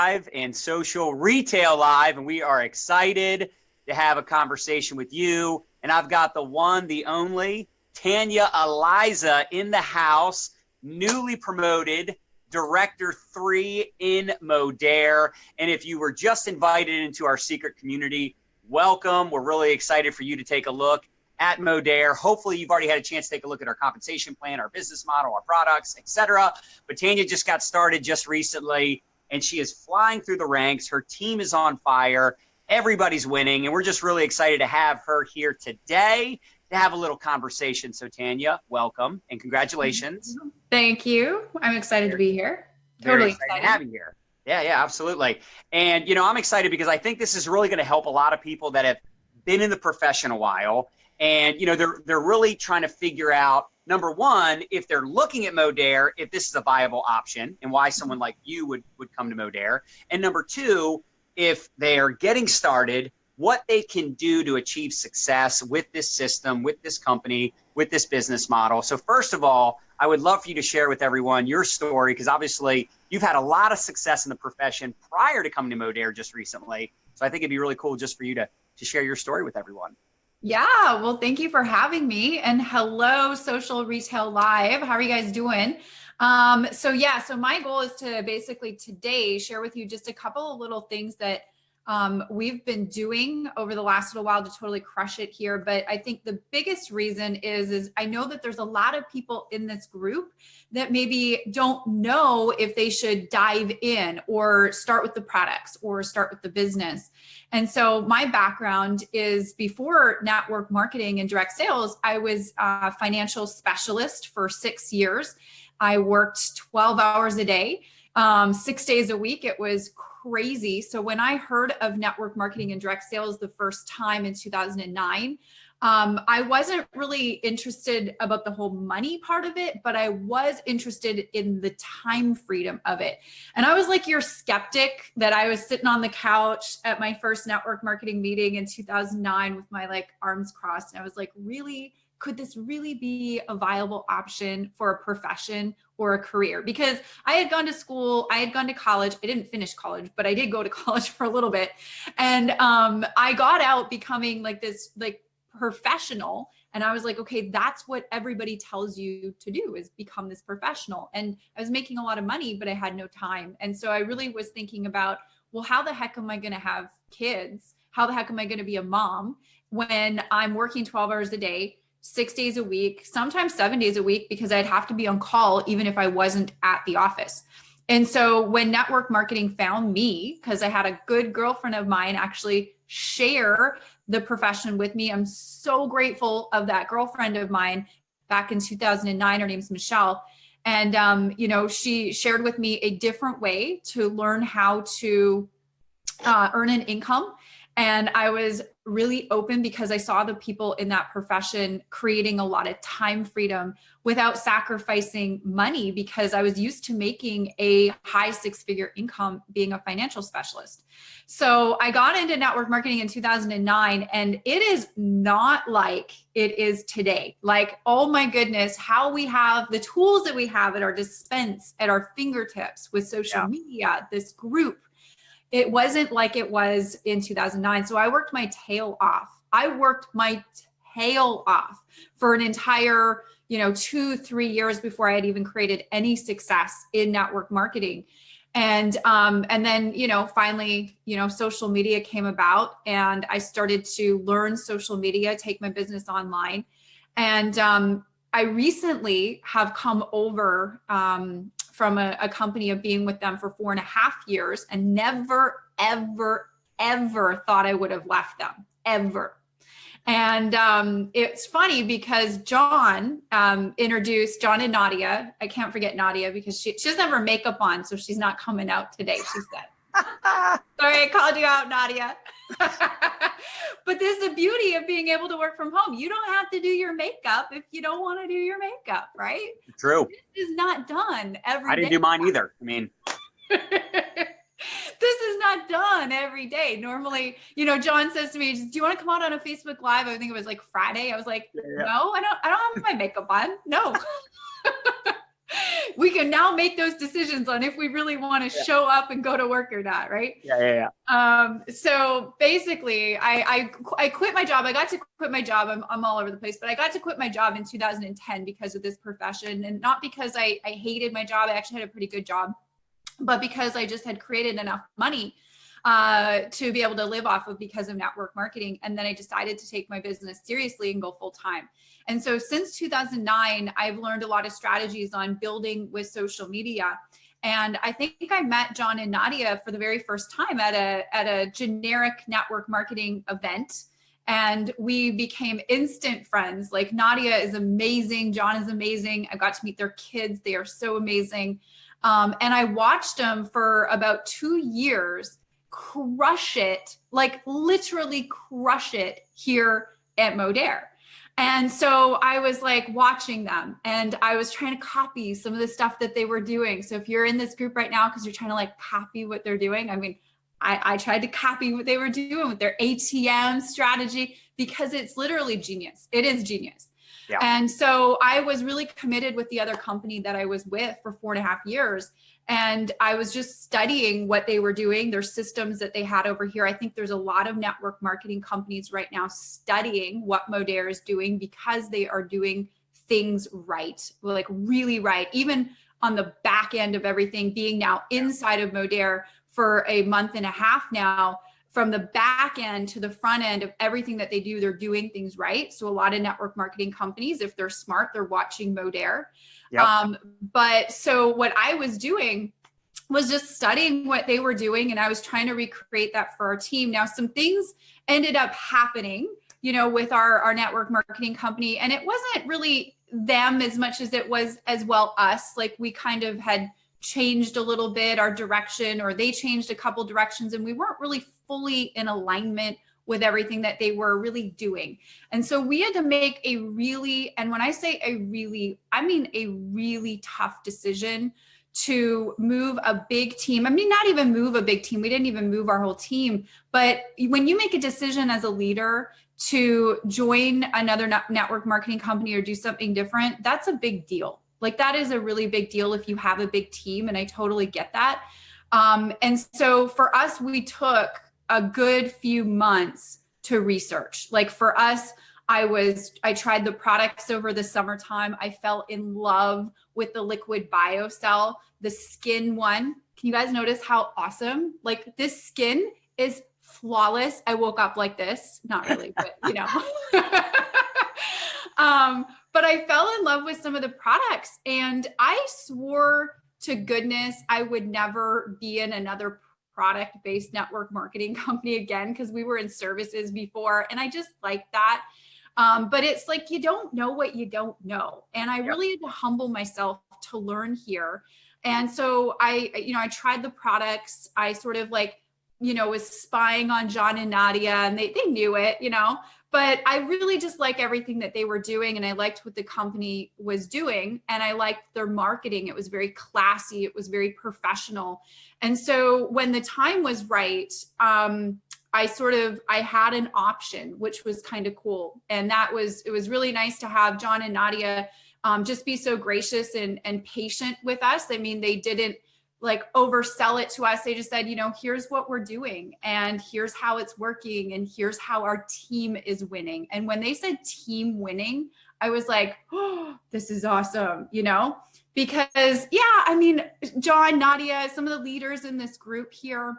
Live and Social Retail Live, and we are excited to have a conversation with you. And I've got the one, the only, Tanya Aliza in the house, newly promoted Director 3 in Modere. And if you were just invited into our secret community, welcome. We're really excited for you to take a look at Modere. Hopefully you've already had a chance to take a look at our compensation plan, our business model, our products, etc. But Tanya just got started just recently, and she is flying through the ranks. Her team is on fire. Everybody's winning, and we're just really excited to have her here today to have a little conversation. So Tanya, welcome and congratulations. Thank you. I'm excited to be here. Very excited to have you here. Yeah, absolutely. And, you know, I'm excited because I think this is really going to help a lot of people that have been in the profession a while. And, you know, they're really trying to figure out, number one, if they're looking at Modere, if this is a viable option and why someone like you would come to Modere. And number two, if they are getting started, what they can do to achieve success with this system, with this company, with this business model. So first of all, I would love for you to share with everyone your story, because obviously you've had a lot of success in the profession prior to coming to Modere just recently. So I think it'd be really cool just for you to share your story with everyone. Yeah, well, thank you for having me. And hello, Social Retail Live. How are you guys doing? So my goal is to basically today share with you just a couple of little things that we've been doing over the last little while to totally crush it here. But I think the biggest reason is I know that there's a lot of people in this group that maybe don't know if they should dive in or start with the products or start with the business. And so my background is, before network marketing and direct sales, I was a financial specialist for 6 years. I worked 12 hours a day, 6 days a week. It was crazy. So when I heard of network marketing and direct sales the first time in 2009, I wasn't really interested about the whole money part of it, but I was interested in the time freedom of it. And I was like your skeptic that I was sitting on the couch at my first network marketing meeting in 2009 with my arms crossed. And I was like, really? Could this really be a viable option for a profession or a career? Because I had gone to school, I had gone to college. I didn't finish college, but I did go to college for a little bit. And I got out becoming this professional. And I was like, okay, that's what everybody tells you to do, is become this professional. And I was making a lot of money, but I had no time. And so I really was thinking about, well, how the heck am I going to have kids? How the heck am I going to be a mom when I'm working 12 hours a day, 6 days a week, sometimes 7 days a week, because I'd have to be on call even if I wasn't at the office. And so when network marketing found me, because I had a good girlfriend of mine actually share the profession with me, I'm so grateful of that girlfriend of mine back in 2009. Her name's Michelle. And, she shared with me a different way to learn how to earn an income. And I was really open because I saw the people in that profession creating a lot of time freedom without sacrificing money, because I was used to making a high 6-figure income being a financial specialist. So I got into network marketing in 2009, and it is not like it is today. Oh my goodness, how we have the tools that we have at our dispense, at our fingertips with social media, this group. It wasn't like it was in 2009. So I worked my tail off. I worked my tail off for an entire, 2-3 years before I had even created any success in network marketing. And then, finally, social media came about, and I started to learn social media, take my business online. And I recently have come over from a company of being with them for 4.5 years, and never, ever, ever thought I would have left them, ever. And it's funny because John introduced John and Nadia. I can't forget Nadia because she doesn't have her makeup on, so she's not coming out today, she said. Sorry, I called you out, Nadia. But there's the beauty of being able to work from home. You don't have to do your makeup if you don't want to do your makeup, right? True. This is not done every day. I didn't do mine either. I mean, this is not done every day. Normally, John says to me, do you want to come out on a Facebook Live? I think it was Friday. I was like, no, I don't have my makeup on. No. we can now make those decisions on if we really want to show up and go to work or not, right? Yeah. So basically, I quit my job. I got to quit my job. I'm all over the place, but I got to quit my job in 2010 because of this profession, and not because I hated my job. I actually had a pretty good job, but because I just had created enough money to be able to live off of because of network marketing. And then I decided to take my business seriously and go full time. And so since 2009, I've learned a lot of strategies on building with social media. And I think I met John and Nadia for the very first time at a generic network marketing event. And we became instant friends. Like, Nadia is amazing. John is amazing. I got to meet their kids. They are so amazing. And I watched them for about 2 years crush it, like literally crush it here at Modere. And so I was like watching them, and I was trying to copy some of the stuff that they were doing. So if you're in this group right now because you're trying to like copy what they're doing, I mean, I tried to copy what they were doing with their ATM strategy, because it's literally genius. It is genius. Yeah. And so I was really committed with the other company that I was with for 4.5 years. And I was just studying what they were doing, their systems that they had over here. I think there's a lot of network marketing companies right now studying what Modere is doing, because they are doing things right, like really right, even on the back end of everything, being now inside of Modere for a month and a half now. From the back end to the front end of everything that they do, they're doing things right. So a lot of network marketing companies, if they're smart, they're watching Modere. Yep. But so what I was doing was just studying what they were doing, and I was trying to recreate that for our team. Now, some things ended up happening, with our network marketing company, and it wasn't really them as much as it was as well us. Like, we kind of had changed a little bit our direction, or they changed a couple directions, and we weren't really fully in alignment with everything that they were really doing. And so we had to make a really, and when I say a really, I mean a really tough decision to move a big team. I mean, not even move a big team. We didn't even move our whole team. But when you make a decision as a leader to join another network marketing company or do something different, that's a big deal. Like, that is a really big deal if you have a big team, and I totally get that. And so for us, we took a good few months to research. Like, for us, I tried the products over the summertime. I fell in love with the liquid biocell, the skin one. Can you guys notice how awesome? Like, this skin is flawless. I woke up like this, not really, but but I fell in love with some of the products, and I swore to goodness I would never be in another product-based network marketing company again, because we were in services before, and I just like that. But it's like, you don't know what you don't know. And I really had to humble myself to learn here. And so I tried the products. I sort of was spying on John and Nadia, and they knew it, but I really just like everything that they were doing. And I liked what the company was doing, and I liked their marketing. It was very classy. It was very professional. And so when the time was right, I had an option, which was kind of cool. And it was really nice to have John and Nadia just be so gracious and patient with us. I mean, they didn't oversell it to us. They just said, here's what we're doing, and here's how it's working, and here's how our team is winning. And when they said team winning, I was like, oh, this is awesome, because I mean, John, Nadia, some of the leaders in this group here,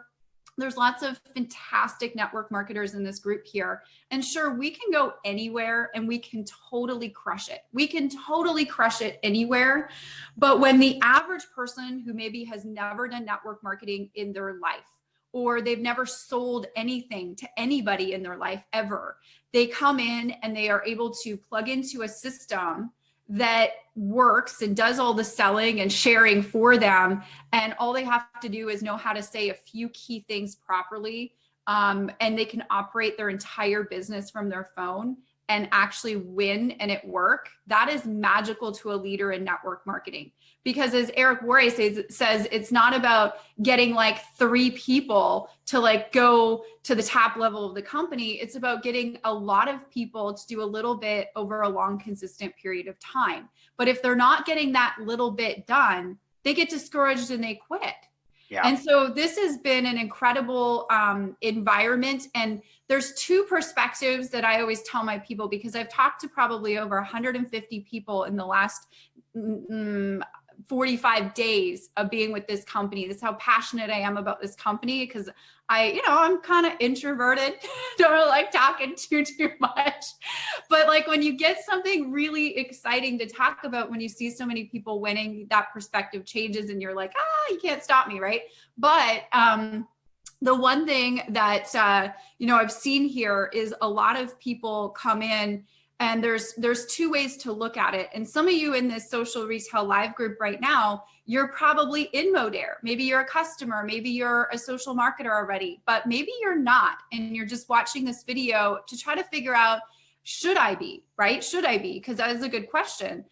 there's lots of fantastic network marketers in this group here. And sure, we can go anywhere and we can totally crush it. We can totally crush it anywhere. But when the average person who maybe has never done network marketing in their life, or they've never sold anything to anybody in their life ever, they come in and they are able to plug into a system that works and does all the selling and sharing for them. And all they have to do is know how to say a few key things properly. And they can operate their entire business from their phone. and actually win and it work, that is magical to a leader in network marketing. Because as Eric Worre says, it's not about getting like 3 people to like go to the top level of the company. It's about getting a lot of people to do a little bit over a long, consistent period of time. But if they're not getting that little bit done, they get discouraged and they quit. Yeah. And so this has been an incredible environment. And there's 2 perspectives that I always tell my people, because I've talked to probably over 150 people in the last 45 days of being with this company. That's how passionate I am about this company, because I'm kind of introverted. Don't really like talking too much. But like when you get something really exciting to talk about, when you see so many people winning, that perspective changes and you're like, you can't stop me, right? But the one thing that I've seen here is a lot of people come in, and there's 2 ways to look at it. And some of you in this Social Retail Live group right now, you're probably in Modere. Maybe you're a customer, maybe you're a social marketer already, but maybe you're not. And you're just watching this video to try to figure out, should I be, right? Should I be? Because that is a good question.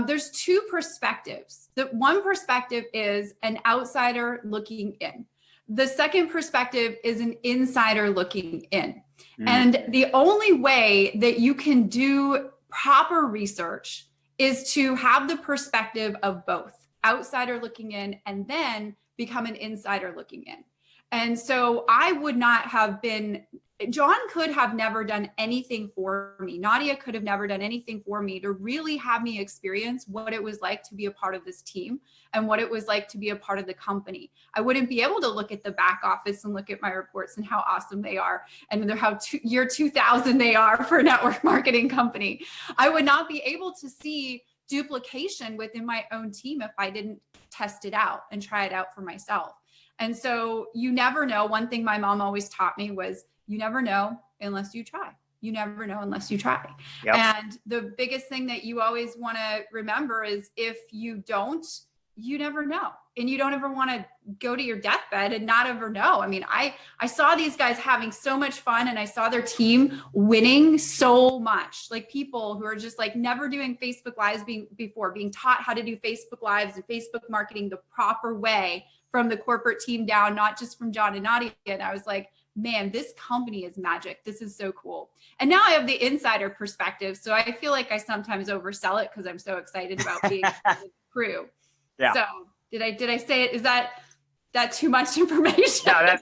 There's 2 perspectives. The one perspective is an outsider looking in. The second perspective is an insider looking in. And the only way that you can do proper research is to have the perspective of both, outsider looking in and then become an insider looking in. And so I would not have been, John could have never done anything for me. Nadia could have never done anything for me to really have me experience what it was like to be a part of this team and what it was like to be a part of the company. I wouldn't be able to look at the back office and look at my reports and how awesome they are and how year 2000 they are for a network marketing company. I would not be able to see duplication within my own team if I didn't test it out and try it out for myself. And so you never know. One thing my mom always taught me was, you never know unless you try. You never know unless you try. Yep. And the biggest thing that you always want to remember is, if you don't, you never know. And you don't ever want to go to your deathbed and not ever know. I mean, I saw these guys having so much fun, and I saw their team winning so much. Like people who are just like never doing Facebook Lives before, being taught how to do Facebook Lives and Facebook marketing the proper way from the corporate team down, not just from John and Nadia. And I was like, man, this company is magic. This is so cool. And now I have the insider perspective. So I feel like I sometimes oversell it because I'm so excited about being with the crew. Yeah. So did I say it? Is that too much information? No,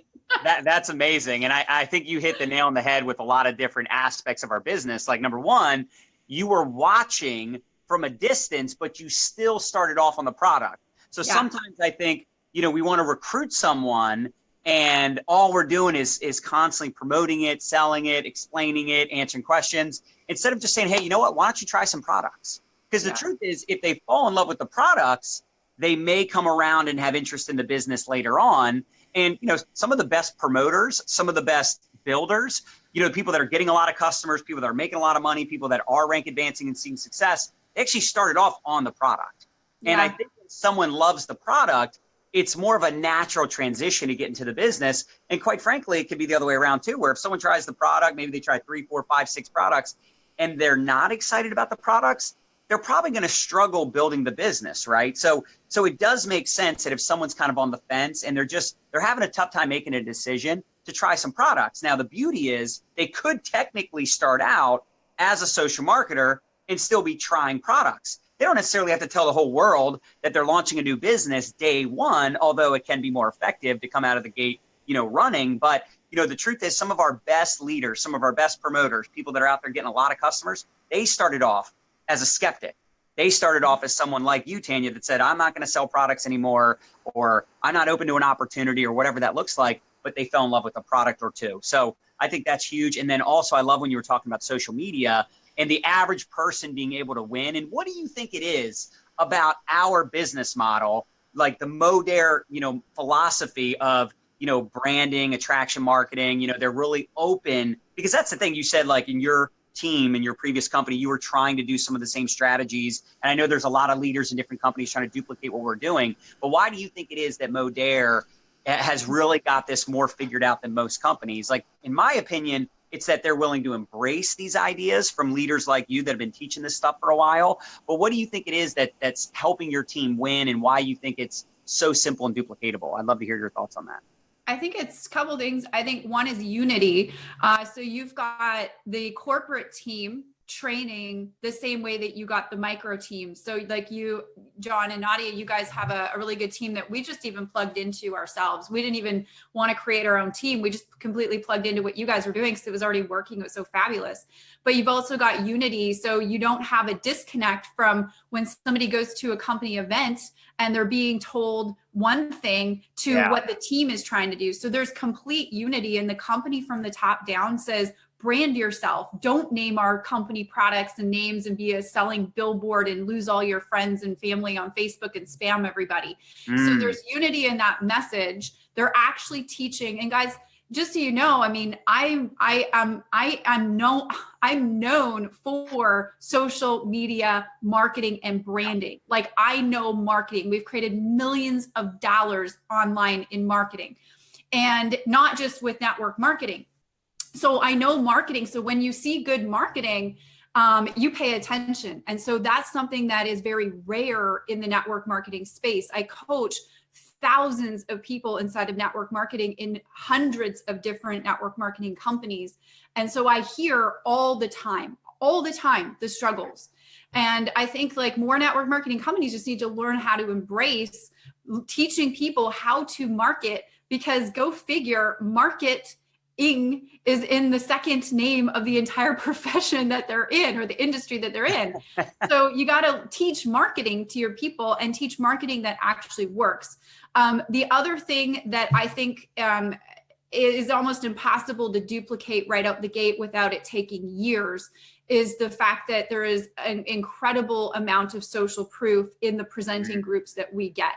that's amazing. And I think you hit the nail on the head with a lot of different aspects of our business. Like, number one, you were watching from a distance, but you still started off on the product. So sometimes I think, we want to recruit someone, and all we're doing is constantly promoting it, selling it, explaining it, answering questions, instead of just saying, hey, you know what, why don't you try some products? Because the truth is, if they fall in love with the products, they may come around and have interest in the business later on. And, some of the best promoters, some of the best builders, people that are getting a lot of customers, people that are making a lot of money, people that are rank advancing and seeing success, they actually started off on the product. Yeah. And I think when someone loves the product, it's more of a natural transition to get into the business. And quite frankly, it could be the other way around too, where if someone tries the product, maybe they try 3, 4, 5, 6 products, and they're not excited about the products, they're probably going to struggle building the business, right? So it does make sense that if someone's kind of on the fence and they're having a tough time making a decision, to try some products. Now, the beauty is they could technically start out as a social marketer and still be trying products. They don't necessarily have to tell the whole world that they're launching a new business day one, although it can be more effective to come out of the gate, running. But, the truth is, some of our best leaders, some of our best promoters, people that are out there getting a lot of customers, they started off as a skeptic. They started off as someone like you, Tanya, that said, I'm not going to sell products anymore, or I'm not open to an opportunity, or whatever that looks like, but they fell in love with a product or two. So I think that's huge. And then also, I love when you were talking about social media and the average person being able to win. And what do you think it is about our business model, like the Modere, philosophy of, branding, attraction marketing, they're really open, because that's the thing you said, like in your team, in your previous company, you were trying to do some of the same strategies. And I know there's a lot of leaders in different companies trying to duplicate what we're doing, but why do you think it is that Modere has really got this more figured out than most companies? Like, in my opinion, It's that they're willing to embrace these ideas from leaders like you that have been teaching this stuff for a while. But what do you think it is that's helping your team win, and why you think it's so simple and duplicatable? I'd love to hear your thoughts on that. I think it's a couple things. I think one is unity. So you've got the corporate team training the same way that you got the micro team. So like you, John and Nadia, you guys have a really good team that we just even plugged into ourselves. We didn't even want to create our own team. We just completely plugged into what you guys were doing because it was already working. It was so fabulous. But you've also got unity. So you don't have a disconnect from when somebody goes to a company event and they're being told one thing to what the team is trying to do. So there's complete unity, and the company from the top down says, brand yourself. Don't name our company products and names and be a selling billboard and lose all your friends and family on Facebook and spam everybody. So there's unity in that message. They're actually teaching. And guys, just so you know, I mean, I'm known for social media marketing and branding. Like, I know marketing. We've created millions of dollars online in marketing, and not just with network marketing. So I know marketing. So when you see good marketing, you pay attention. And so that's something that is very rare in the network marketing space. I coach thousands of people inside of network marketing in hundreds of different network marketing companies. And so I hear all the time, the struggles. And I think like more network marketing companies just need to learn how to embrace teaching people how to market, because go figure, marketing is in the second name of the entire profession that they're in, or the industry that they're in. So you got to teach marketing to your people and teach marketing that actually works. The other thing that I think is almost impossible to duplicate right out the gate without it taking years is the fact that there is an incredible amount of social proof in the presenting groups that we get.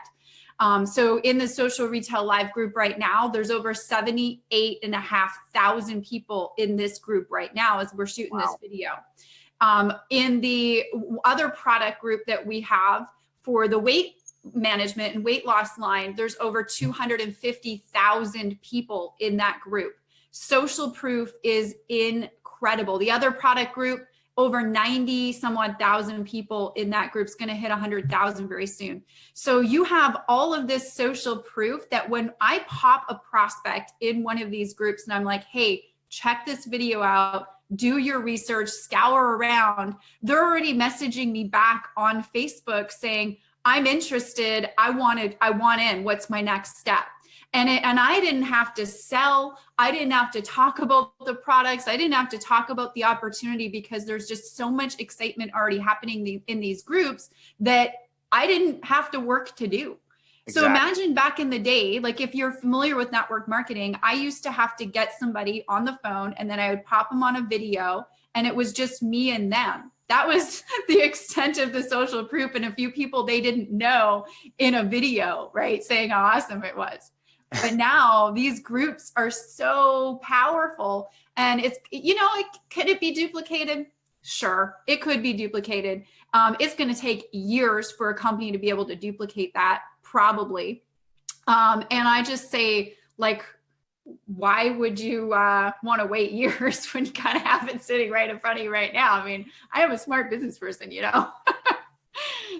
So in the Social Retail Live group right now, there's over 78,500 people in this group right now as we're shooting this video. In the other product group that we have for the weight management and weight loss line, there's over 250,000 people in that group. Social proof is incredible. The other product group, over 90 some odd thousand people in that group's going to hit 100,000 very soon. So you have all of this social proof that when I pop a prospect in one of these groups and I'm like, hey, check this video out, do your research, scour around, they're already messaging me back on Facebook saying, I'm interested, I want in, what's my next step? And I didn't have to sell. I didn't have to talk about the products. I didn't have to talk about the opportunity, because there's just so much excitement already happening in these groups that I didn't have to work to do. Exactly. So imagine back in the day, like if you're familiar with network marketing, I used to have to get somebody on the phone and then I would pop them on a video, and it was just me and them. That was the extent of the social proof, and a few people they didn't know in a video, right? Saying how awesome it was. But now these groups are so powerful, and it's, could it be duplicated? Sure, it could be duplicated. It's going to take years for a company to be able to duplicate that, probably. And I just say, like, why would you want to wait years when you kind of have it sitting right in front of you right now? I mean, I am a smart business person,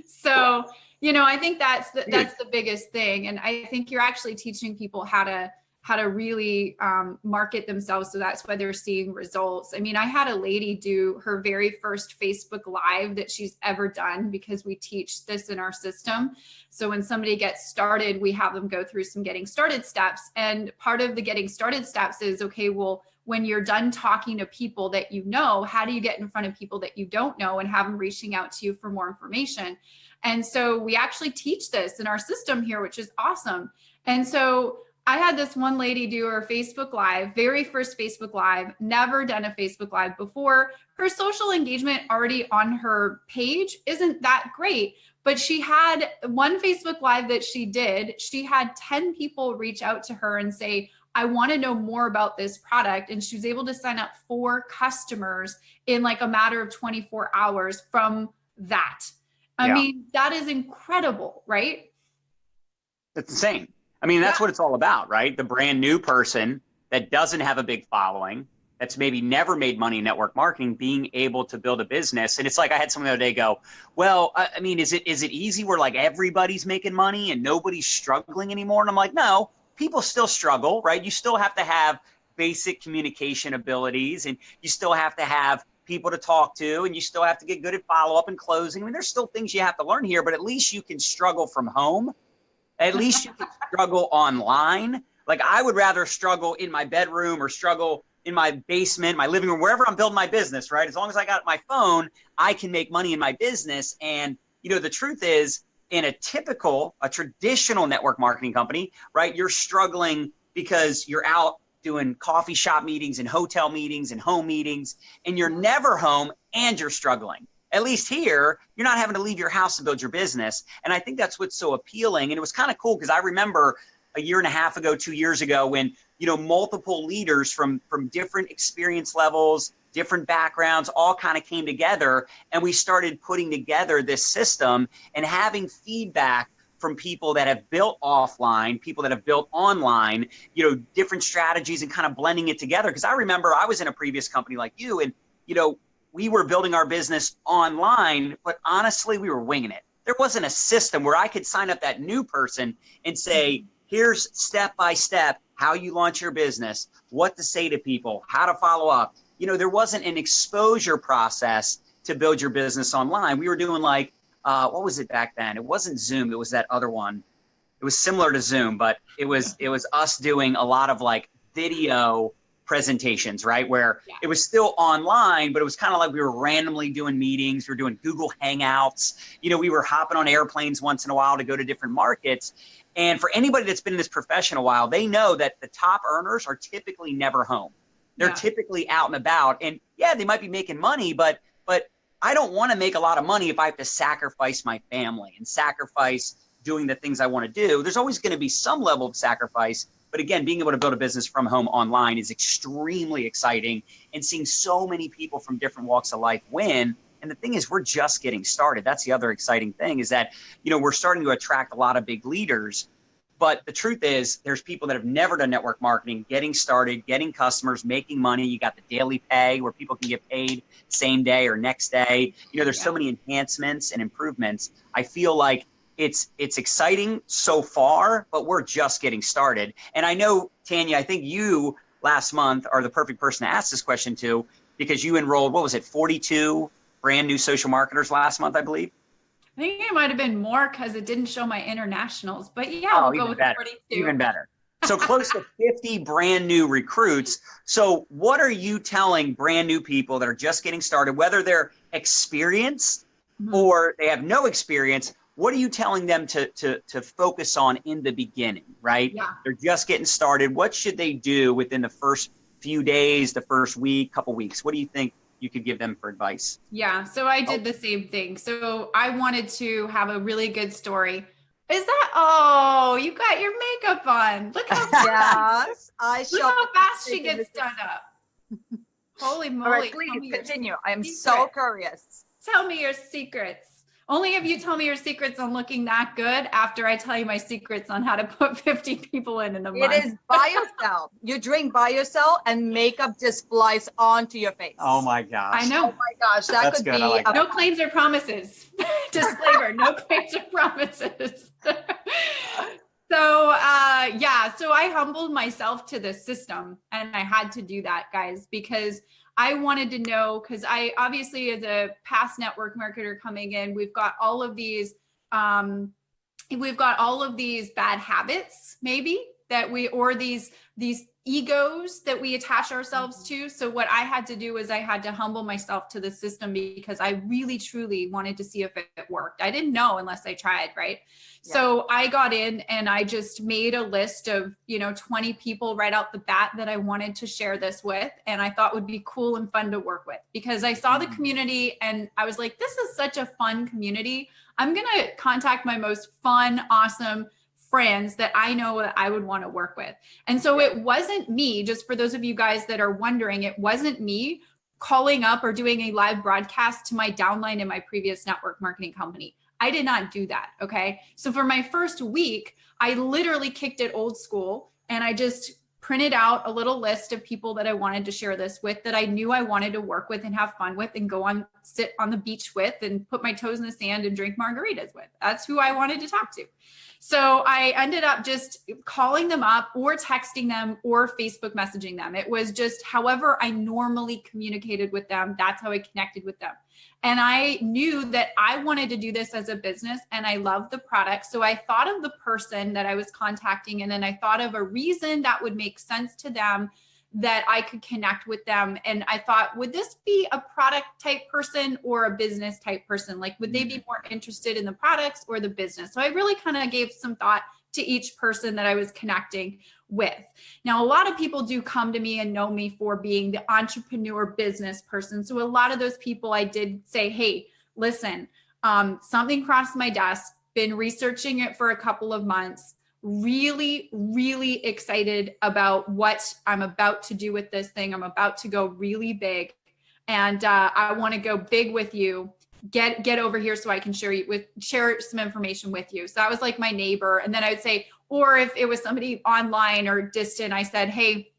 So, I think that's the biggest thing. And I think you're actually teaching people how to really market themselves. So that's why they're seeing results. I mean, I had a lady do her very first Facebook Live that she's ever done, because we teach this in our system. So when somebody gets started, we have them go through some getting started steps. And part of the getting started steps is, okay, well, when you're done talking to people that you know, how do you get in front of people that you don't know and have them reaching out to you for more information? And so we actually teach this in our system here, which is awesome. And so I had this one lady do her Facebook Live, very first Facebook Live, never done a Facebook Live before. Her social engagement already on her page isn't that great, but she had one Facebook Live that she did. She had 10 people reach out to her and say, I want to know more about this product. And she was able to sign up 4 customers in like a matter of 24 hours from that. I mean, that is incredible, right? That's insane. I mean, that's what it's all about, right? The brand new person that doesn't have a big following, that's maybe never made money in network marketing being able to build a business. And it's like I had someone the other day go, well, I mean, is it easy where like everybody's making money and nobody's struggling anymore? And I'm like, no, people still struggle, right? You still have to have basic communication abilities, and you still have to have people to talk to, and you still have to get good at follow-up and closing. I mean, there's still things you have to learn here, but at least you can struggle from home. At least you can struggle online. Like I would rather struggle in my bedroom or struggle in my basement, my living room, wherever I'm building my business, right? As long as I got my phone, I can make money in my business. And, you know, the truth is in a traditional network marketing company, right? You're struggling because you're out doing coffee shop meetings and hotel meetings and home meetings, and you're never home and you're struggling. At least here, you're not having to leave your house to build your business. And I think that's what's so appealing. And it was kind of cool because I remember a year and a half ago, 2 years ago, when, you know, multiple leaders from different experience levels, different backgrounds, all kind of came together, and we started putting together this system and having feedback from people that have built offline, people that have built online, you know, different strategies, and kind of blending it together. Because I remember I was in a previous company like you, and, you know, we were building our business online, but honestly, we were winging it. There wasn't a system where I could sign up that new person and say, here's step by step how you launch your business, what to say to people, how to follow up. You know, there wasn't an exposure process to build your business online. We were doing like, what was it back then? It wasn't Zoom. It was that other one. It was similar to Zoom, but it was us doing a lot of like video presentations, right? Where it was still online, but it was kind of like we were randomly doing meetings. We were doing Google Hangouts. You know, we were hopping on airplanes once in a while to go to different markets. And for anybody that's been in this profession a while, they know that the top earners are typically never home. They're typically out and about. And yeah, they might be making money, but I don't want to make a lot of money if I have to sacrifice my family and sacrifice doing the things I want to do. There's always going to be some level of sacrifice. But again, being able to build a business from home online is extremely exciting, and seeing so many people from different walks of life win. And the thing is, we're just getting started. That's the other exciting thing, is that, you know, we're starting to attract a lot of big leaders. But the truth is, there's people that have never done network marketing, getting started, getting customers, making money. You got the daily pay where people can get paid same day or next day. You know, there's so many enhancements and improvements. I feel like it's exciting so far, but we're just getting started. And I know, Tanya, I think you last month are the perfect person to ask this question to, because you enrolled, what was it, 42 brand new social marketers last month, I believe? I think it might have been more because it didn't show my internationals, but yeah, we'll go with better. 42. Even better. So close to 50 brand new recruits. So what are you telling brand new people that are just getting started, whether they're experienced or they have no experience? What are you telling them to focus on in the beginning, right? Yeah. They're just getting started. What should they do within the first few days, the first week, couple weeks? What do you think you could give them for advice? Yeah, so I did the same thing. So I wanted to have a really good story. Is that, oh, you got your makeup on. Look how Yes, look how fast she gets done up. Holy moly. All right, please continue. I am so curious. Tell me your secrets. Only if you tell me your secrets on looking that good after I tell you my secrets on how to put 50 people in a month. It is by yourself. You drink by yourself and makeup just flies onto your face. Oh my gosh. I know. Oh my gosh, that could be. Like that. No claims or promises. Disclaimer, no claims or promises. So I humbled myself to the system, and I had to do that, guys, because I wanted to know, because I obviously, as a past network marketer coming in, we've got all of these bad habits, maybe that or these egos that we attach ourselves to. So what I had to do is I had to humble myself to the system, because I really truly wanted to see if it worked. I didn't know unless I tried, right? Yeah. So I got in and I just made a list of, 20 people right out the bat that I wanted to share this with, and I thought would be cool and fun to work with, because I saw the community and I was like, this is such a fun community. I'm going to contact my most fun, awesome friends that I know that I would want to work with. And so it wasn't me, just for those of you guys that are wondering, it wasn't me calling up or doing a live broadcast to my downline in my previous network marketing company. I did not do that. Okay. So for my first week, I literally kicked it old school, and I just printed out a little list of people that I wanted to share this with, that I knew I wanted to work with and have fun with and sit on the beach with and put my toes in the sand and drink margaritas with. That's who I wanted to talk to. So I ended up just calling them up or texting them or Facebook messaging them. It was just however I normally communicated with them. That's how I connected with them. And I knew that I wanted to do this as a business and I love the product. So I thought of the person that I was contacting, and then I thought of a reason that would make sense to them that I could connect with them. And I thought, would this be a product type person or a business type person? Like, would they be more interested in the products or the business? So I really kind of gave some thought to each person that I was connecting with. Now, a lot of people do come to me and know me for being the entrepreneur business person. So a lot of those people I did say, hey, listen, something crossed my desk, been researching it for a couple of months, really, really excited about what I'm about to do with this thing. I'm about to go really big, and I want to go big with you. Get over here so I can share some information with you. So that was like my neighbor. And then I would say, or if it was somebody online or distant, I said, hey,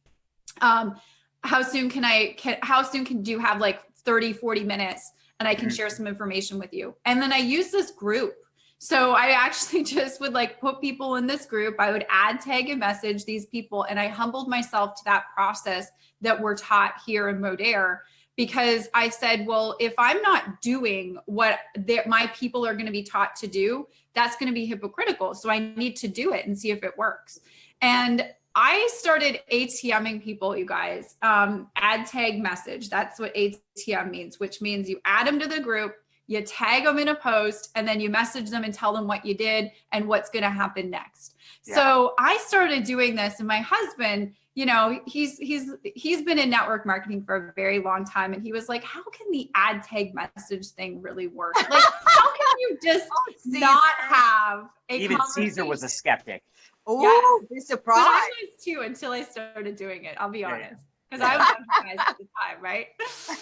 how soon do you have like 30, 40 minutes and I can share some information with you? And then I use this group. So I actually just would like put people in this group. I would add, tag, and message these people. And I humbled myself to that process that we're taught here in Modere, because I said, well, if I'm not doing what my people are going to be taught to do, that's going to be hypocritical. So I need to do it and see if it works. And I started ATMing people, you guys. Add, tag, message. That's what ATM means, which means you add them to the group, you tag them in a post, and then you message them and tell them what you did and what's going to happen next. Yeah. So I started doing this, and my husband, you know, he's been in network marketing for a very long time. And he was like, how can the add, tag, message thing really work? Like, how can you just not have a Even Caesar was a skeptic. Oh, yes. be surprised. But I was too, until I started doing it. I'll be honest. Because I was on you guys at the time, right?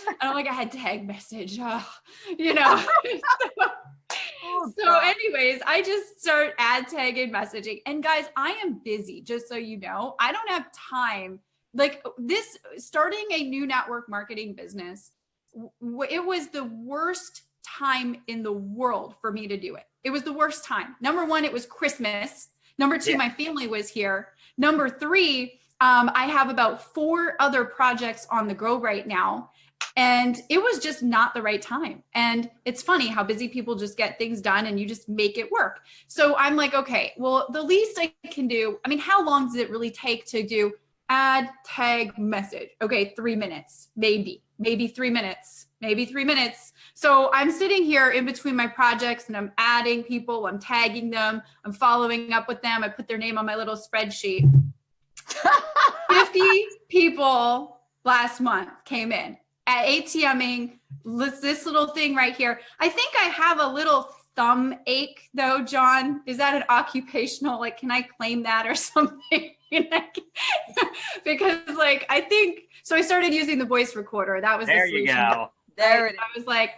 And I'm like, I had tag message, you know. So anyways, I just start add, tag, and messaging. And guys, I am busy, just so you know. I don't have time. Like this, starting a new network marketing business, it was the worst time in the world for me to do it. It was the worst time. Number one, it was Christmas. Number two, my family was here. Number three, I have about 4 other projects on the go right now. And it was just not the right time. And it's funny how busy people just get things done and you just make it work. So I'm like, okay, well, the least I can do, I mean, how long does it really take to do add, tag, message? Okay, 3 minutes, maybe 3 minutes, maybe 3 minutes. So I'm sitting here in between my projects and I'm adding people, I'm tagging them, I'm following up with them. I put their name on my little spreadsheet. 50 people last month came in at ATMing this little thing right here. I think I have a little thumb ache though, John. Is that an occupational, like, can I claim that or something? Because like, I think, so I started using the voice recorder. That was there the solution. You go. There it is. I was like,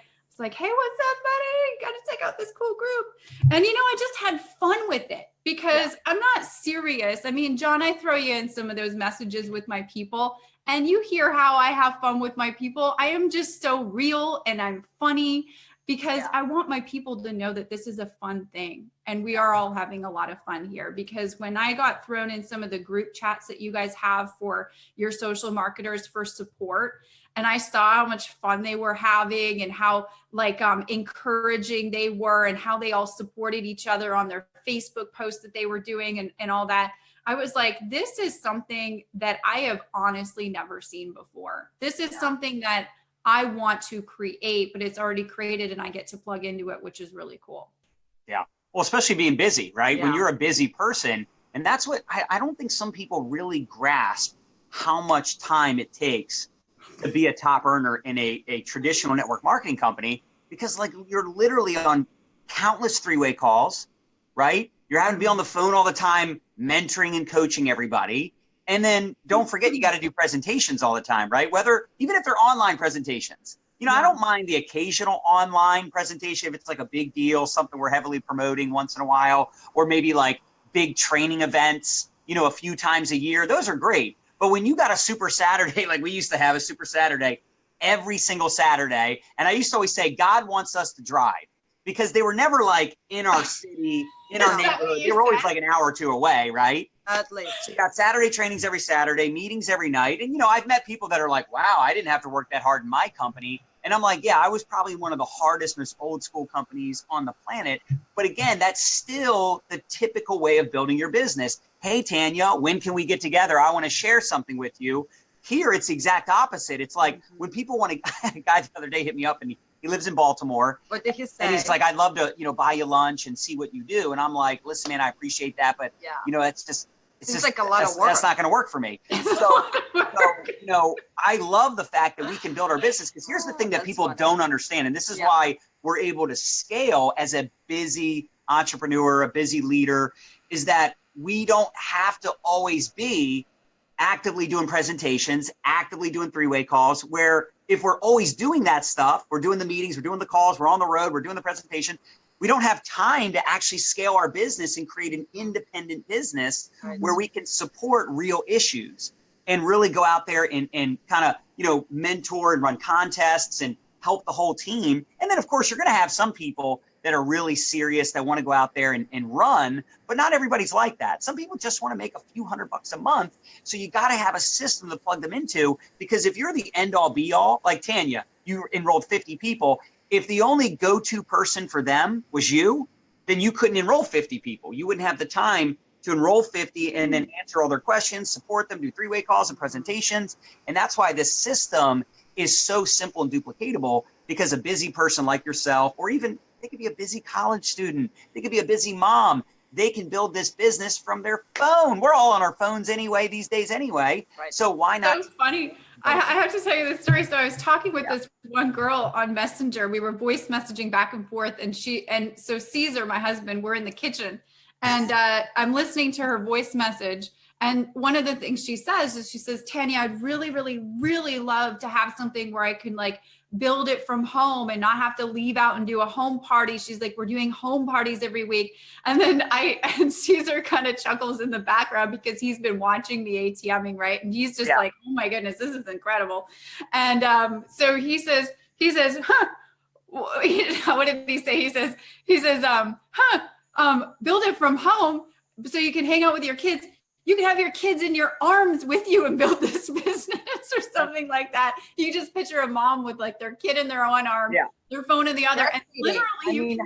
hey, what's up, buddy? Got to check out this cool group. And, you know, I just had fun with it because I'm not serious. I mean, John, I throw you in some of those messages with my people and you hear how I have fun with my people. I am just so real and I'm funny because I want my people to know that this is a fun thing. And we are all having a lot of fun here, because when I got thrown in some of the group chats that you guys have for your social marketers for support, and I saw how much fun they were having and how like encouraging they were and how they all supported each other on their Facebook posts that they were doing and all that. I was like, this is something that I have honestly never seen before. This is something that I want to create, but it's already created and I get to plug into it, which is really cool. Yeah. Well, especially being busy, right? Yeah. When you're a busy person, and that's what I don't think some people really grasp how much time it takes to be a top earner in a traditional network marketing company, because like you're literally on countless 3-way calls, right? You're having to be on the phone all the time, mentoring and coaching everybody. And then don't forget, you got to do presentations all the time, right? Even if they're online presentations, you know, I don't mind the occasional online presentation if it's like a big deal, something we're heavily promoting once in a while, or maybe like big training events. a few times a year, those are great. But when you got a super Saturday, like we used to have a super Saturday every single Saturday, and I used to always say, God wants us to drive, because they were never like in our city, in our neighborhood. They were always like an hour or two away, right? At least. So you got Saturday trainings every Saturday, meetings every night. And, I've met people that are like, wow, I didn't have to work that hard in my company. And I'm like, yeah, I was probably one of the hardest, most old school companies on the planet. But again, that's still the typical way of building your business. Hey, Tanya, when can we get together? I want to share something with you. Here, it's the exact opposite. It's like when people want to, a guy the other day hit me up, and he lives in Baltimore. What did he say? And he's like, I'd love to, buy you lunch and see what you do. And I'm like, listen, man, I appreciate that. But, it's just like a lot of work. That's not going to work for me. So, I love the fact that we can build our business, because here's the thing that people don't understand. And this is why we're able to scale as a busy entrepreneur, a busy leader, is that we don't have to always be actively doing presentations, actively doing three-way calls, where if we're always doing that stuff, we're doing the meetings, we're doing the calls, we're on the road, we're doing the presentation, we don't have time to actually scale our business and create an independent business where we can support real issues and really go out there and kind of, mentor and run contests and help the whole team. And then, of course, you're going to have some people that are really serious that want to go out there and run, but not everybody's like that. Some people just want to make a few $100 a month. So you got to have a system to plug them into, because if you're the end all be all, like Tanya, you enrolled 50 people. If the only go-to person for them was you, then you couldn't enroll 50 people. You wouldn't have the time to enroll 50 and then answer all their questions, support them, do three-way calls and presentations. And that's why this system is so simple and duplicatable, because a busy person like yourself, or even they could be a busy college student, they could be a busy mom, they can build this business from their phone. We're all on our phones anyway these days anyway. Right. So why not? That was funny. I have to tell you this story. So I was talking with this one girl on Messenger. We were voice messaging back and forth, and so Caesar, my husband, we're in the kitchen, and I'm listening to her voice message. And one of the things she says is, she says, Tanya, I'd really, really, really love to have something where I can like build it from home and not have to leave out and do a home party. She's like, we're doing home parties every week. And then Caesar kind of chuckles in the background, because he's been watching the ATMing, right? And he's just like, oh my goodness, this is incredible. And so he says, huh, what did he say? He says, build it from home so you can hang out with your kids. You can have your kids in your arms with you and build this business, or something like that. You just picture a mom with like their kid in their one arm, their phone in the other, and literally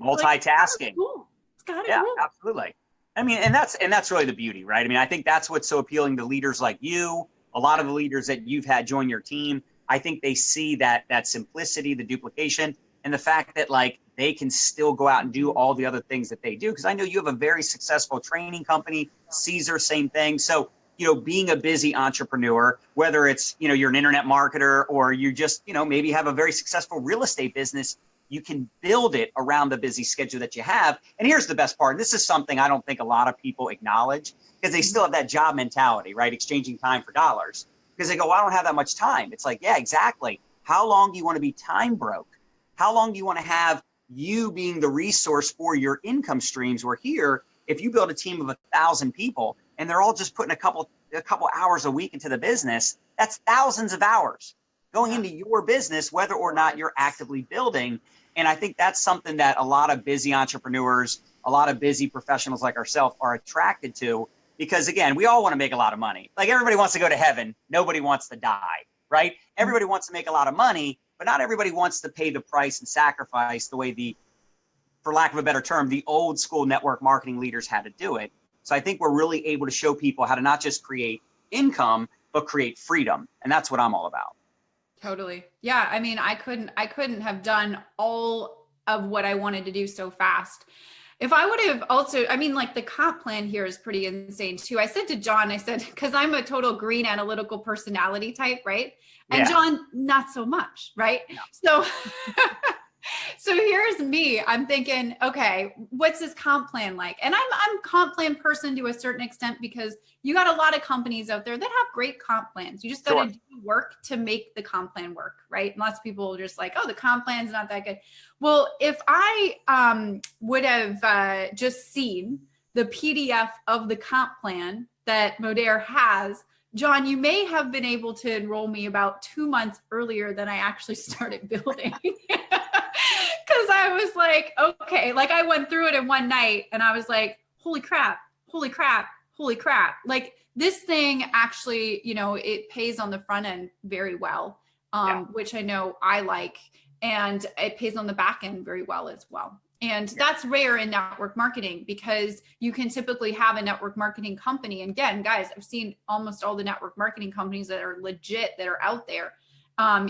multitasking. It's kind of cool. Absolutely. I mean, and that's really the beauty, right? I mean, I think that's what's so appealing to leaders like you. A lot of the leaders that you've had join your team, I think they see that simplicity, the duplication, and the fact that like they can still go out and do all the other things that they do. Because I know you have a very successful training company, Caesar, same thing. So, being a busy entrepreneur, whether it's, you're an internet marketer, or you just, maybe have a very successful real estate business, you can build it around the busy schedule that you have. And here's the best part. This is something I don't think a lot of people acknowledge, because they still have that job mentality, right? Exchanging time for dollars. Because they go, well, I don't have that much time. It's like, yeah, exactly. How long do you want to be time broke? How long do you want to have you being the resource for your income streams? Where here, if you build a team of 1,000 people and they're all just putting a couple hours a week into the business, that's thousands of hours going into your business, whether or not you're actively building. And I think that's something that a lot of busy entrepreneurs, a lot of busy professionals like ourselves are attracted to, because again, we all want to make a lot of money. Like everybody wants to go to heaven. Nobody wants to die, right? Everybody wants to make a lot of money, but not everybody wants to pay the price and sacrifice the way for lack of a better term, the old school network marketing leaders had to do it. So I think we're really able to show people how to not just create income, but create freedom. And that's what I'm all about. Totally. Yeah. I mean, I couldn't have done all of what I wanted to do so fast. If I would have also, I mean, like the comp plan here is pretty insane too. I said to John, I said, because I'm a total green analytical personality type, right? And John, not so much, right? No. So here's me. I'm thinking, okay, what's this comp plan like? And I'm a comp plan person to a certain extent, because you got a lot of companies out there that have great comp plans. You just got to do work to make the comp plan work, right? And lots of people are just like, oh, the comp plan's not that good. Well, if I would have just seen the PDF of the comp plan that Modere has, John, you may have been able to enroll me about 2 months earlier than I actually started building. Because I was like, okay, like I went through it in one night and I was like, holy crap, holy crap, holy crap. Like this thing actually, you know, it pays on the front end very well, which I know I like, and it pays on the back end very well as well. And that's rare in network marketing because you can typically have a network marketing company. And again, guys, I've seen almost all the network marketing companies that are legit that are out there.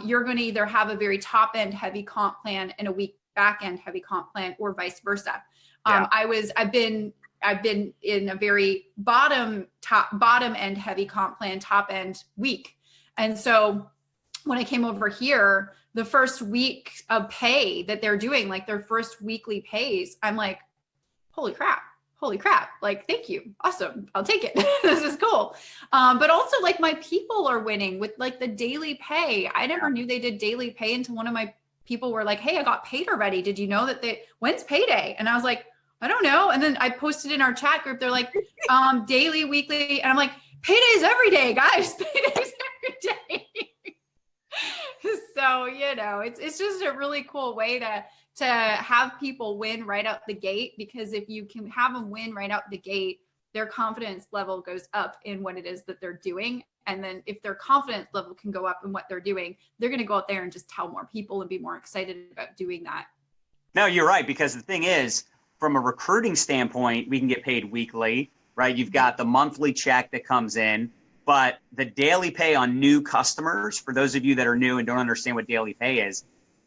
You're going to either have a very top end heavy comp plan and a weak back end heavy comp plan, or vice versa. I've been in a very bottom end heavy comp plan, top end weak. And so when I came over here, the first week of pay that they're doing, like their first weekly pays, I'm like, holy crap. Like, thank you. Awesome. I'll take it. This is cool. But also like my people are winning with like the daily pay. I never knew they did daily pay until one of my people were like, hey, I got paid already. Did you know that when's payday? And I was like, I don't know. And then I posted in our chat group, they're like, daily, weekly. And I'm like, paydays every day, guys. Paydays every day. So, you know, it's just a really cool way to have people win right out the gate, because if you can have them win right out the gate, their confidence level goes up in what it is that they're doing. And then if their confidence level can go up in what they're doing, they're going to go out there and just tell more people and be more excited about doing that. No, you're right. Because the thing is, from a recruiting standpoint, we can get paid weekly, right? You've got the monthly check that comes in, but the daily pay on new customers, for those of you that are new and don't understand what daily pay is,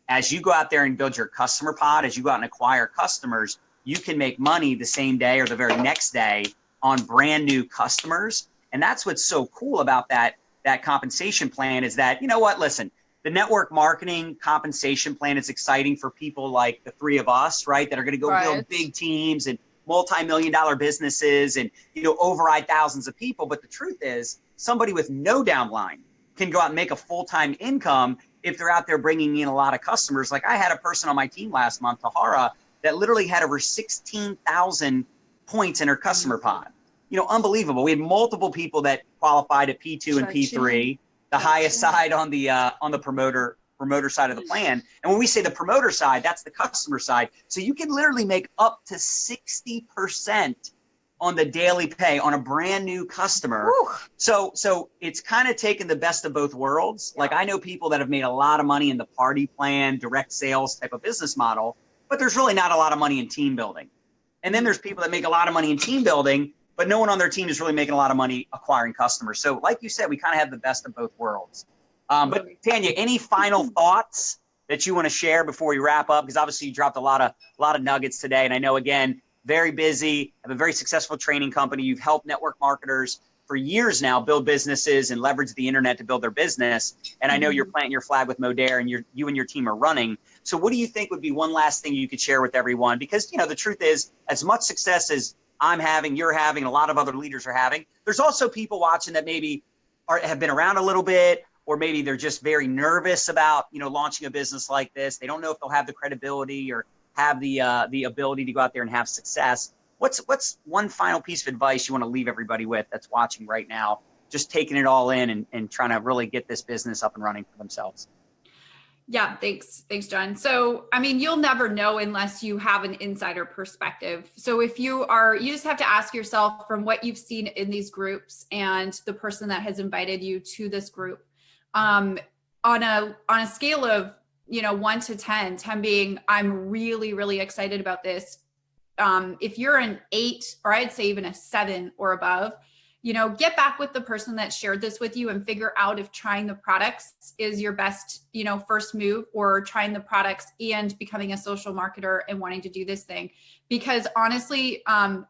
as you go out there and build your customer pod, as you go out and acquire customers, you can make money the same day or the very next day on brand new customers. And that's what's so cool about that compensation plan is that, you know what, listen, the network marketing compensation plan is exciting for people like the three of us, right, that are going to go build big teams and multi-million-dollar businesses and, you know, override thousands of people. But the truth is, somebody with no downline can go out and make a full-time income if they're out there bringing in a lot of customers. Like I had a person on my team last month, Tahara, that literally had over 16,000 points in her customer pod. You know, unbelievable. We had multiple people that qualified at P2 and P3, the highest side on the promoter side of the plan. And when we say the promoter side, that's the customer side. So you can literally make up to 60% on the daily pay on a brand new customer. Whew. So it's kind of taken the best of both worlds. Like I know people that have made a lot of money in the party plan, direct sales type of business model, but there's really not a lot of money in team building. And then there's people that make a lot of money in team building, but no one on their team is really making a lot of money acquiring customers. So like you said, we kind of have the best of both worlds. But Tanya, any final thoughts that you want to share before we wrap up? Because obviously you dropped a lot of nuggets today. And I know, again, very busy, have a very successful training company. You've helped network marketers for years now build businesses and leverage the internet to build their business. And I know you're planting your flag with Modere and you and your team are running. So what do you think would be one last thing you could share with everyone? Because, you know, the truth is, as much success as I'm having, you're having, a lot of other leaders are having, there's also people watching that maybe have been around a little bit, or maybe they're just very nervous about, you know, launching a business like this. They don't know if they'll have the credibility or have the ability to go out there and have success. What's one final piece of advice you want to leave everybody with that's watching right now, just taking it all in and trying to really get this business up and running for themselves? Yeah, thanks, John. So, I mean, you'll never know unless you have an insider perspective. So if you just have to ask yourself from what you've seen in these groups and the person that has invited you to this group, on a scale of, you know, 1 to 10, 10 being, I'm really, really excited about this. If you're an 8, or I'd say even a 7 or above, you know, get back with the person that shared this with you and figure out if trying the products is your best, you know, first move, or trying the products and becoming a social marketer and wanting to do this thing. Because honestly, an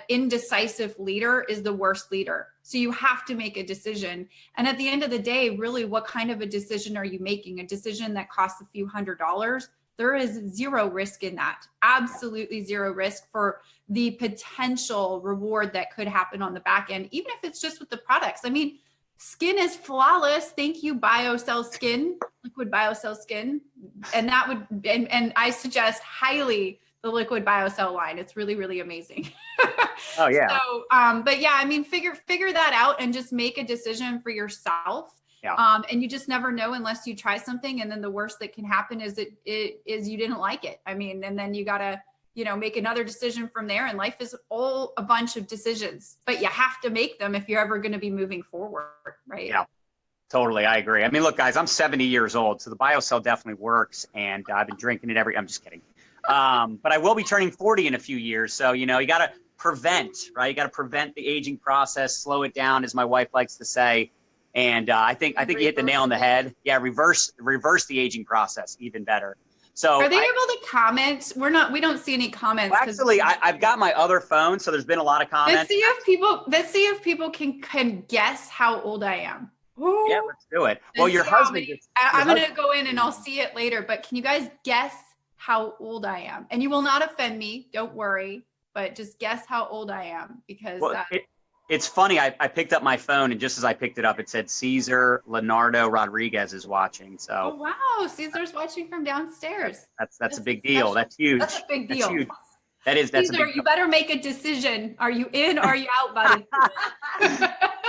indecisive leader is the worst leader. So you have to make a decision. And at the end of the day, really, what kind of a decision are you making? A decision that costs a few $100s? There is zero risk in that. Absolutely zero risk for the potential reward that could happen on the back end, even if it's just with the products. I mean, skin is flawless. Thank you, BioCell Skin, Liquid BioCell Skin. And that would, and I suggest highly the liquid biocell line. It's really, really amazing. Oh yeah. So, but yeah, I mean, figure that out and just make a decision for yourself. Yeah. And you just never know unless you try something. And then the worst that can happen is it is you didn't like it. I mean, and then you gotta, make another decision from there. And life is all a bunch of decisions, but you have to make them if you're ever going to be moving forward, right? Yeah. Totally, I agree. I mean, look, guys, I'm 70 years old, so the BioCell definitely works, and I've been drinking it I'm just kidding. But I will be turning 40 in a few years, so, you got to prevent, right? You got to prevent the aging process, slow it down, as my wife likes to say. And I think you hit the nail on the head. Yeah, reverse the aging process, even better. So are they able to comment? We don't see any comments. Well, actually, I've got my other phone, so there's been a lot of comments. Let's see if people can guess how old I am. Ooh. Yeah, let's do it. Well, your husband. I'm going to go in and I'll see it later, but can you guys guess how old I am? And you will not offend me. Don't worry, but just guess how old I am because it's funny. I picked up my phone, and just as I picked it up, it said Cesar Leonardo Rodriguez is watching. So. Oh, wow. Caesar's watching from downstairs. That's a big deal. That's huge. That's a big deal. That's huge. That's Caesar, a big deal. you better make a decision. Are you in or are you out, buddy?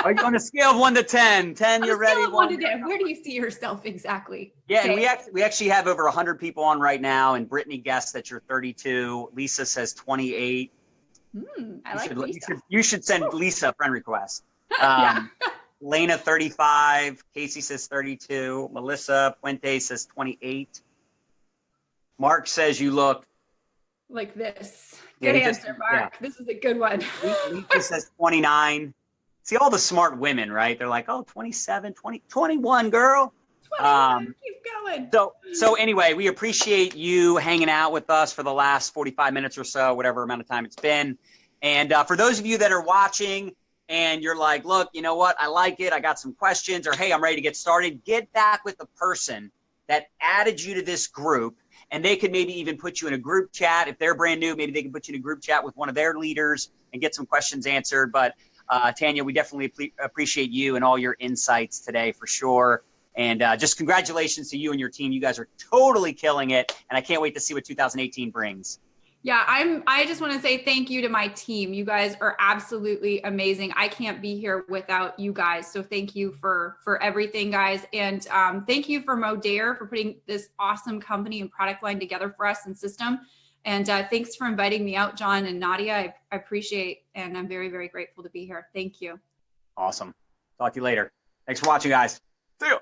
Are you on a scale of 1 to 10? 10, you're ready. 1 to 10. Where do you see yourself exactly? Yeah, okay. And we actually have over 100 people on right now, and Brittany guessed that you're 32. Lisa says 28. I like Lisa. You should send Lisa a friend request. Lena 35. Casey says 32. Melissa Puente says 28. Mark says you look like this. Good answer, Mark. Yeah. This is a good one. Lisa says 29. See, all the smart women, right? They're like, oh, 27, 20, 21, girl. 21, keep going. So anyway, we appreciate you hanging out with us for the last 45 minutes or so, whatever amount of time it's been. And for those of you that are watching and you're like, look, you know what? I like it. I got some questions, or hey, I'm ready to get started. Get back with the person that added you to this group. And they could maybe even put you in a group chat. If they're brand new, maybe they can put you in a group chat with one of their leaders and get some questions answered. But Tanya, we definitely appreciate you and all your insights today for sure. And just congratulations to you and your team. You guys are totally killing it. And I can't wait to see what 2018 brings. Yeah, I just want to say thank you to my team. You guys are absolutely amazing. I can't be here without you guys. So thank you for everything, guys. And thank you for Modere for putting this awesome company and product line together for us and system. And thanks for inviting me out, John and Nadia. I appreciate, and I'm very, very grateful to be here. Thank you. Awesome. Talk to you later. Thanks for watching, guys. See you.